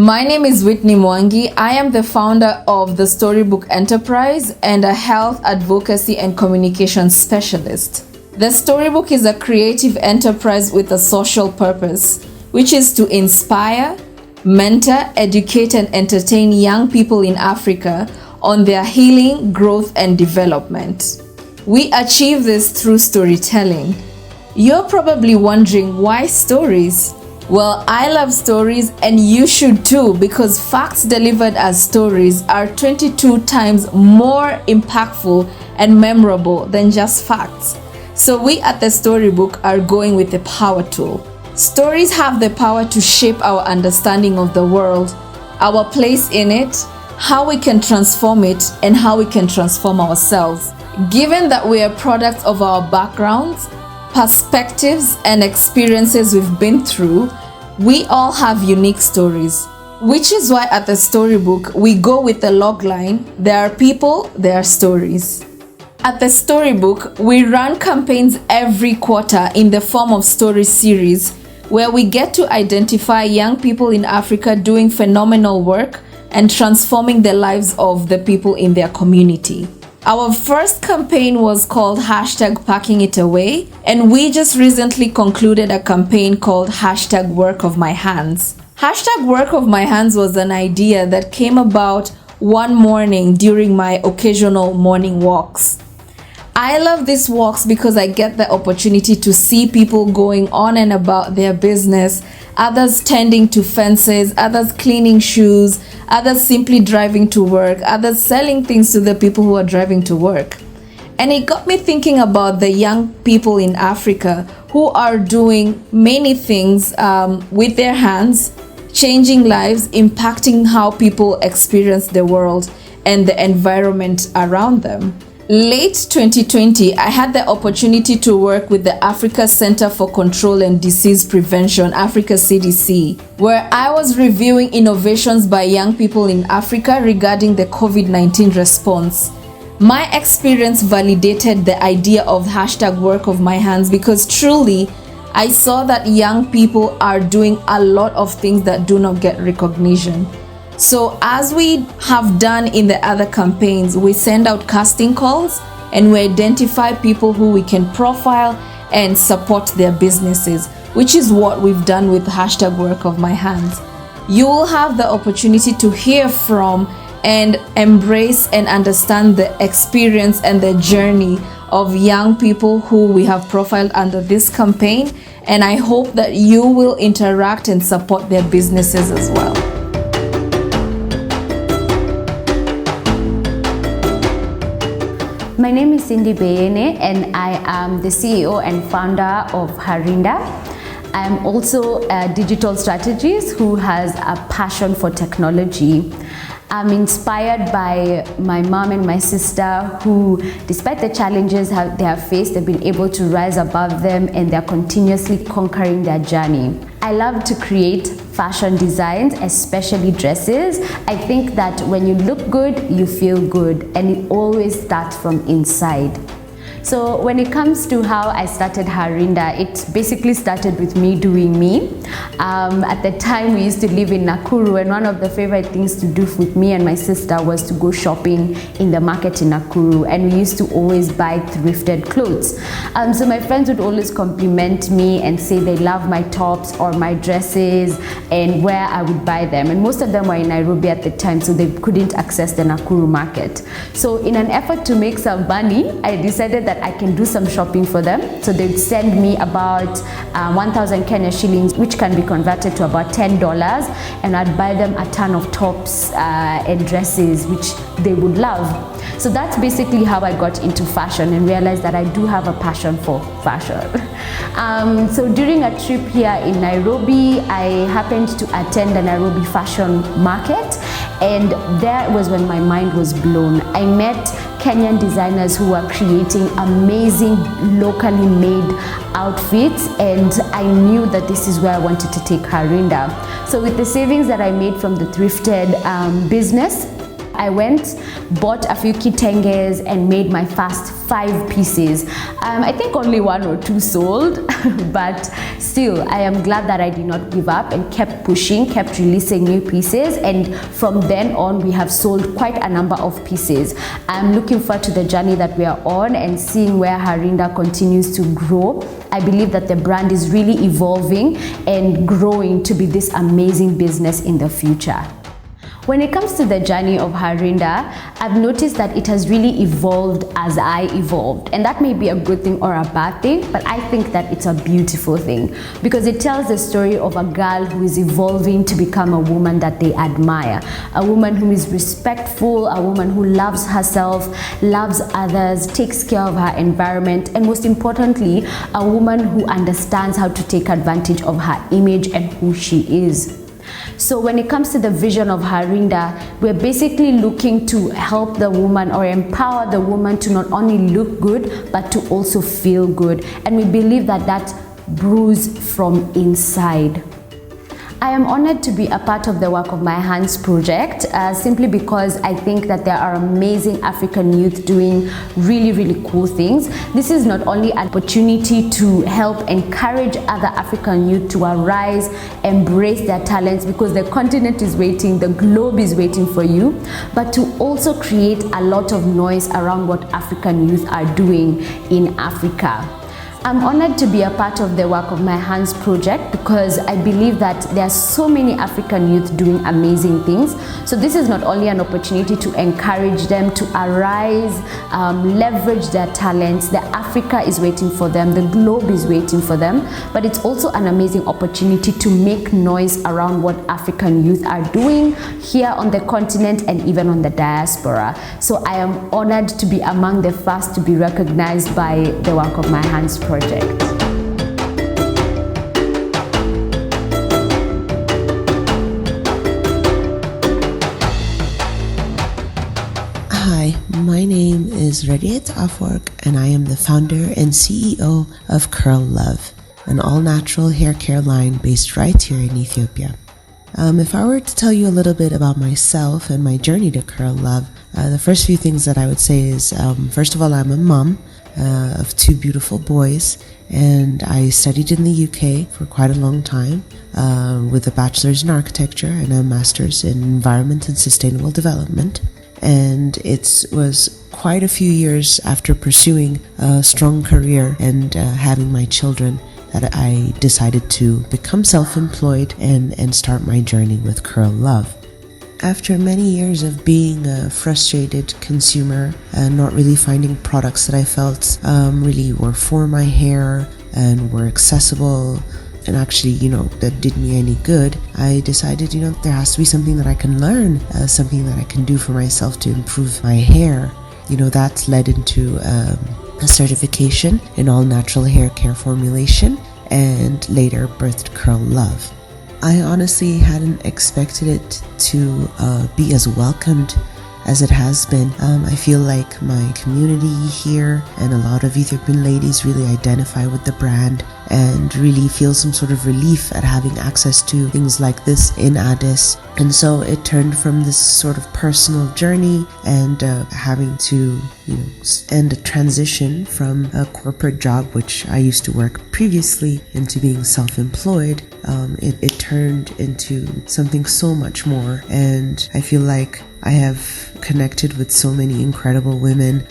My name is Whitney Mwangi. I am the founder of the Storybook Enterprise and a health advocacy and communication specialist. The Storybook is a creative enterprise with a social purpose, which is to inspire, mentor, educate, and entertain young people in Africa on their healing, growth, and development. We achieve this through storytelling. You're probably wondering why stories? Well, I love stories and you should too, because facts delivered as stories are 22 times more impactful and memorable than just facts. So we at the Storybook are going with the power tool. Stories have the power to shape our understanding of the world, our place in it, how we can transform it, and how we can transform ourselves. Given that we are products of our backgrounds, perspectives, and experiences we've been through, we all have unique stories. Which is why at the Storybook, we go with the logline, there are people, there are stories. At the Storybook, we run campaigns every quarter in the form of story series, where we get to identify young people in Africa doing phenomenal work and transforming the lives of the people in their community. Our first campaign was called #PackingItAway, and we just recently concluded a campaign called #WorkOfMyHands. #WorkOfMyHands was an idea that came about one morning during my occasional morning walks. I love these walks because I get the opportunity to see people going on and about their business, others tending to fences, others cleaning shoes, others simply driving to work, others selling things to the people who are driving to work. And it got me thinking about the young people in Africa who are doing many things with their hands, changing lives, impacting how people experience the world and the environment around them. Late 2020, I had the opportunity to work with the Africa Center for Control and Disease Prevention, Africa CDC, where I was reviewing innovations by young people in Africa regarding the COVID-19 response. My experience validated the idea of #WorkOfMyHands because truly, I saw that young people are doing a lot of things that do not get recognition. So as we have done in the other campaigns, we send out casting calls and we identify people who we can profile and support their businesses, which is what we've done with #WorkOfMyHands. You will have the opportunity to hear from and embrace and understand the experience and the journey of young people who we have profiled under this campaign, and I hope that you will interact and support their businesses as well. My name is Cindy Beyene and I am the CEO and founder of Her Rinda. I am also a digital strategist who has a passion for technology. I'm inspired by my mom and my sister who, despite the challenges they have faced, they've been able to rise above them and they're continuously conquering their journey. I love to create fashion designs, especially dresses. I think that when you look good, you feel good, and it always starts from inside. So when it comes to how I started Her Rinda, it basically started with me doing me. At the time, we used to live in Nakuru, and one of the favorite things to do with me and my sister was to go shopping in the market in Nakuru, and we used to always buy thrifted clothes. So my friends would always compliment me and say they love my tops or my dresses and where I would buy them. And most of them were in Nairobi at the time, so they couldn't access the Nakuru market. So in an effort to make some money, I decided that I can do some shopping for them. So they'd send me about 1,000 Kenya shillings, which can be converted to about $10, and I'd buy them a ton of tops and dresses, which they would love. So that's basically how I got into fashion and realized that I do have a passion for fashion. So during a trip here in Nairobi, I happened to attend the Nairobi fashion market, and that was when my mind was blown. I met Kenyan designers who are creating amazing locally made outfits, and I knew that this is where I wanted to take Her Rinda. So with the savings that I made from the thrifted business, I went, bought a few kitenges and made my first 5 pieces. I think only 1 or 2 sold, but still, I am glad that I did not give up and kept pushing, kept releasing new pieces, and from then on, we have sold quite a number of pieces. I'm looking forward to the journey that we are on and seeing where Her Rinda continues to grow. I believe that the brand is really evolving and growing to be this amazing business in the future. When it comes to the journey of Her Rinda, I've noticed that it has really evolved as I evolved. And that may be a good thing or a bad thing, but I think that it's a beautiful thing because it tells the story of a girl who is evolving to become a woman that they admire. A woman who is respectful, a woman who loves herself, loves others, takes care of her environment, and most importantly, a woman who understands how to take advantage of her image and who she is. So when it comes to the vision of Her Rinda, we're basically looking to help the woman or empower the woman to not only look good, but to also feel good. And we believe that that brews from inside. I am honored to be a part of the Work of My Hands project simply because I think that there are amazing African youth doing really cool things. This is not only an opportunity to help encourage other African youth to arise, embrace their talents because the continent is waiting, the globe is waiting for you, but to also create a lot of noise around what African youth are doing in Africa. I'm honored to be a part of the Work of My Hands project because I believe that there are so many African youth doing amazing things. So this is not only an opportunity to encourage them to arise, leverage their talents. The Africa is waiting for them, the globe is waiting for them, but it's also an amazing opportunity to make noise around what African youth are doing here on the continent and even on the diaspora. So I am honored to be among the first to be recognized by the Work of My Hands project. Hi, my name is Radiat Afwork and I am the founder and CEO of Curl Love, an all-natural hair care line based right here in Ethiopia. If I were to tell you a little bit about myself and my journey to Curl Love, the first few things that I would say is, first of all, I'm a mom of 2 beautiful boys, and I studied in the UK for quite a long time with a bachelor's in architecture and a master's in environment and sustainable development. And it was quite a few years after pursuing a strong career and having my children that I decided to become self-employed and start my journey with Curl Love. After many years of being a frustrated consumer and not really finding products that I felt really were for my hair and were accessible and actually, that did me any good, I decided, there has to be something that I can learn, something that I can do for myself to improve my hair. That led into a certification in all natural hair care formulation and later birthed Curl Love. I honestly hadn't expected it to be as welcomed as it has been. I feel like my community here and a lot of Ethiopian ladies really identify with the brand and really feel some sort of relief at having access to things like this in Addis. And so it turned from this sort of personal journey and having to, end a transition from a corporate job, which I used to work previously, into being self-employed. It turned into something so much more. And I feel like I have connected with so many incredible women,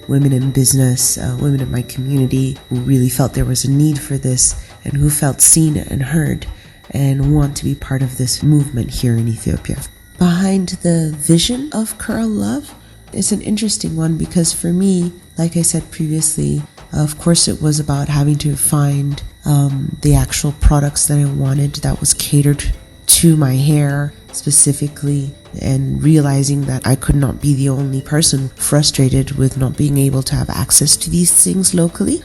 women in business, women in my community who really felt there was a need for this and who felt seen and heard and want to be part of this movement here in Ethiopia. Behind the vision of Curl Love is an interesting one because for me, like I said previously, of course it was about having to find the actual products that I wanted that was catered to my hair specifically, and realizing that I could not be the only person frustrated with not being able to have access to these things locally.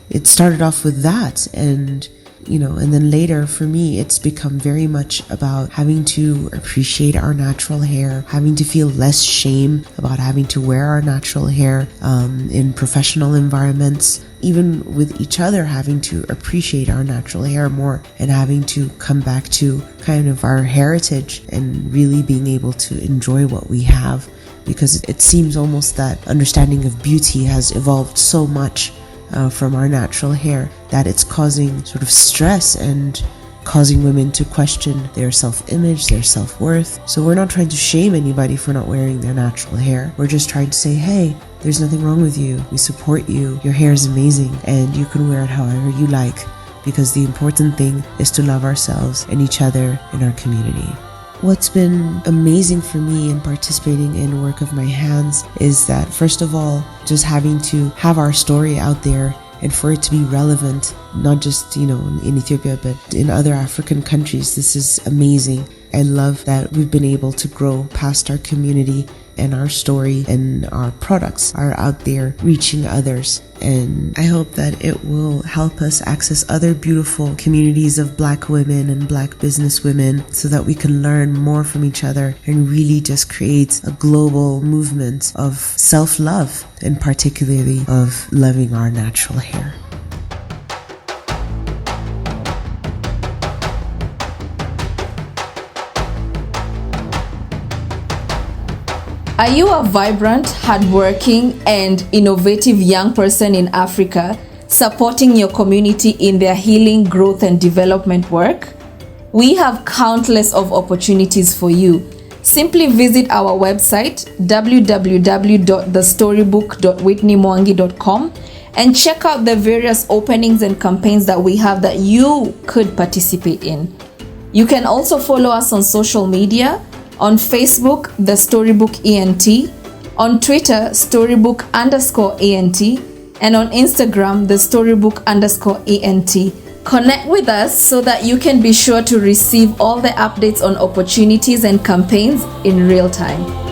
It started off with that, and then later for me it's become very much about having to appreciate our natural hair, having to feel less shame about having to wear our natural hair in professional environments, even with each other, having to appreciate our natural hair more and having to come back to kind of our heritage and really being able to enjoy what we have, because it seems almost that understanding of beauty has evolved so much from our natural hair that it's causing sort of stress and causing women to question their self-image, their self-worth. So we're not trying to shame anybody for not wearing their natural hair. We're just trying to say, hey, there's nothing wrong with you. We support you. Your hair is amazing and you can wear it however you like, because the important thing is to love ourselves and each other in our community. What's been amazing for me in participating in work of my hands is that, first of all, just having to have our story out there and for it to be relevant, not just, in Ethiopia, but in other African countries. This is amazing. I love that we've been able to grow past our community, and our story and our products are out there reaching others. And I hope that it will help us access other beautiful communities of Black women and Black business women so that we can learn more from each other and really just create a global movement of self-love, and particularly of loving our natural hair. Are you a vibrant, hardworking, and innovative young person in Africa, supporting your community in their healing, growth, and development work? We have countless of opportunities for you. Simply visit our website www.thestorybook.whitneymwangi.com and check out the various openings and campaigns that we have that you could participate in. You can also follow us on social media. On Facebook, The Storybook ENT, on Twitter, Storybook_ENT, and on Instagram, The Storybook_ENT. Connect with us so that you can be sure to receive all the updates on opportunities and campaigns in real time.